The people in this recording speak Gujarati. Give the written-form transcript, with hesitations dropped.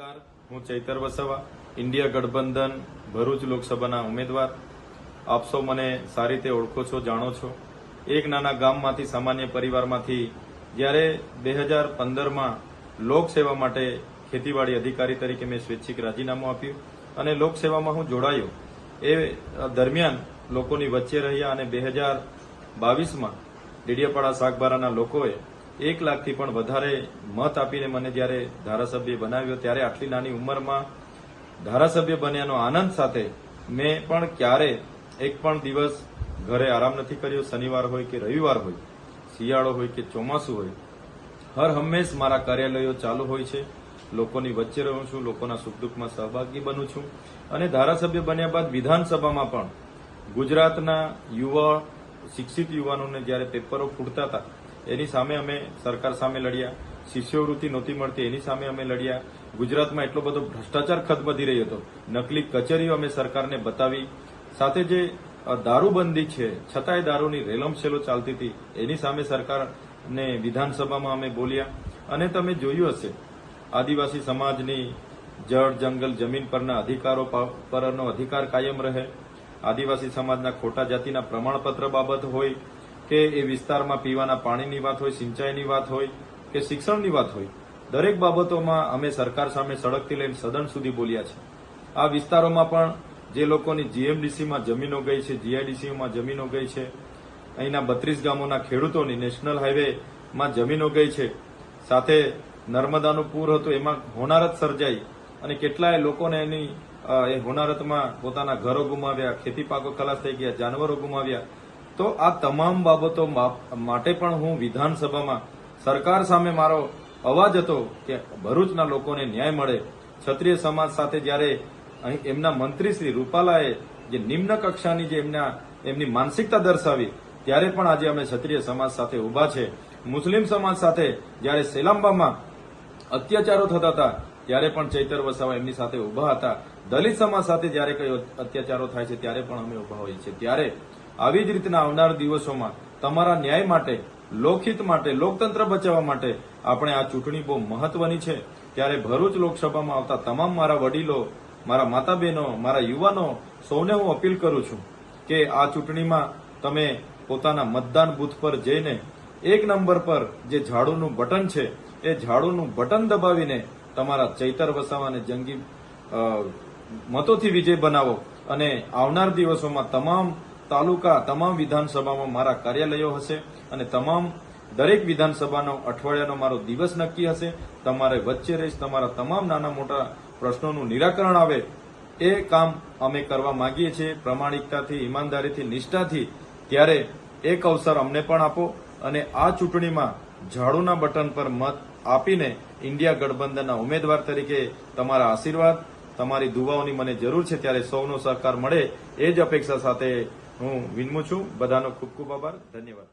નમસ્કાર, હું ચૈતર વસાવા, ઇન્ડિયા ગઠબંધન ભરૂચ લોકસભાના ઉમેદવાર. આપ સૌ મને સારી રીતે ઓળખો છો, જાણો છો. એક નાના ગામમાંથી, સામાન્ય પરિવારમાંથી જ્યારે 2015માં લોકસેવા માટે ખેતીવાડી અધિકારી તરીકે મેં સ્વૈચ્છિક રાજીનામું આપ્યું અને લોકસેવામાં હું જોડાયો. એ દરમિયાન લોકોની વચ્ચે રહ્યા અને 2022માં ડેડિયાપાડા સાગબારાના લોકોએ 1 લાખથી પણ વધારે મત આપીને મને જ્યારે ધારાસભ્ય બનાવ્યો, ત્યારે આટલી નાની ઉંમરમાં ધારાસભ્ય બન્યાનો આનંદ સાથે મેં પણ ક્યારે એક પણ દિવસ ઘરે આરામ નથી કર્યો. શનિવાર હોય કે રવિવાર હોય, શિયાળો હોય કે ચોમાસું હોય, હર હંમેશ મારા કાર્યાલયો ચાલુ હોય છે. લોકોની વચ્ચે રહું છું, લોકોના સુખ દુઃખમાં સહભાગી બનું છું અને ધારાસભ્ય બન્યા બાદ વિધાનસભામાં પણ ગુજરાતના યુવા, શિક્ષિત યુવાનોને જ્યારે પેપરો ફૂટતા હતા એની સામે અમે સરકાર સામે લડ્યા. શિષ્યવૃત્તિ નહોતી મળતી એની સામે અમે લડ્યા. ગુજરાતમાં એટલો બધો ભ્રષ્ટાચાર ખતબદી રહ્યો હતો, નકલી કચેરીઓ અમે સરકારને બતાવી. સાથે જે દારૂબંધી છે છતાંય દારૂની રેલમછેલો ચાલતી હતી એની સામે સરકારને વિધાનસભામાં અમે બોલ્યા. અને તમે જોયું હશે, આદિવાસી સમાજની જળ, જંગલ, જમીન પરના અધિકારો પરનો અધિકાર કાયમ રહે. આદિવાસી સમાજના ખોટા જાતિના પ્રમાણપત્ર બાબત હોય કે એ વિસ્તારમાં પીવાના પાણીની વાત હોય, સિંચાઈની વાત હોય કે શિક્ષણની વાત હોય, દરેક બાબતોમાં અમે સરકાર સામે સડકથી લઈને સદન સુધી બોલ્યા છે. આ વિસ્તારોમાં પણ જે લોકોની જીએમડીસીમાં જમીનો ગઈ છે, જીઆઈડીસીમાં જમીનો ગઈ છે, અહીંના 32 ગામોના ખેડૂતોની નેશનલ હાઈવેમાં જમીનો ગઈ છે, સાથે નર્મદાનું પૂર હતું એમાં હોનારત સર્જાઈ અને કેટલાય લોકોને એની એ હોનારતમાં પોતાના ઘરો ગુમાવ્યા, ખેતી પાકો ખલાસ થઈ ગયા, જાનવરો ગુમાવ્યા. તો આ તમામ બાબતો માટે પણ હું વિધાનસભામાં સરકાર સામે મારો અવાજ હતો કે ભરૂચના લોકોને ન્યાય મળે. ક્ષત્રિય સમાજ સાથે જ્યારે અહીં એમના મંત્રી શ્રી રૂપાલાએ જે નિમ્ન કક્ષાની જે એમની માનસિકતા દર્શાવી, ત્યારે પણ આજે અમે ક્ષત્રિય સમાજ સાથે ઉભા છે. મુસ્લિમ સમાજ સાથે જ્યારે સેલામ્બામાં અત્યાચારો થતા હતા ત્યારે પણ ચૈતર વસાવા એમની સાથે ઉભા હતા. દલિત સમાજ સાથે જ્યારે કઈ અત્યાચારો થાય છે ત્યારે પણ અમે ઉભા હોઈએ છીએ. ત્યારે આવી જ રીતના આવનાર દિવસોમાં તમારા ન્યાય માટે, લોકહિત માટે, લોકતંત્ર બચાવવા માટે આપણે આ ચૂંટણી બહુ મહત્વની છે. ત્યારે ભરૂચ લોકસભામાં આવતા તમામ મારા વડીલો, મારા માતા બહેનો, મારા યુવાનો સૌને હું અપીલ કરું છું કે આ ચૂંટણીમાં તમે પોતાના મતદાન બૂથ પર જઈને 1 નંબર પર જે ઝાડુનું બટન છે એ ઝાડુનું બટન દબાવીને તમારા ચૈતર વસાવાને જંગી મતોથી વિજય બનાવો. અને આવનાર દિવસોમાં તમામ તાલુકા, તમામ વિધાનસભામાં મારા કાર્યાલયો હશે અને દરેક વિધાનસભાનો અઠવાડિયાનો મારો દિવસ નક્કી હશે. તમારે વચ્ચે રહીશ, તમારા તમામ નાના મોટા પ્રશ્નોનું નિરાકરણ આવે એ કામ અમે કરવા માંગીએ છીએ, પ્રામાણિકતાથી, ઈમાનદારીથી, નિષ્ઠાથી. ત્યારે એક અવસર અમને પણ આપો અને આ ચૂંટણીમાં ઝાડુના બટન પર મત આપીને ઇન્ડિયા ગઠબંધનના ઉમેદવાર તરીકે તમારા આશીર્વાદ, તમારી દુવાઓની મને જરૂર છે. ત્યારે સૌનો સહકાર મળે એ જ અપેક્ષા સાથે હું વિનમું છું. બધાનો ખૂબ ખૂબ આભાર. ધન્યવાદ.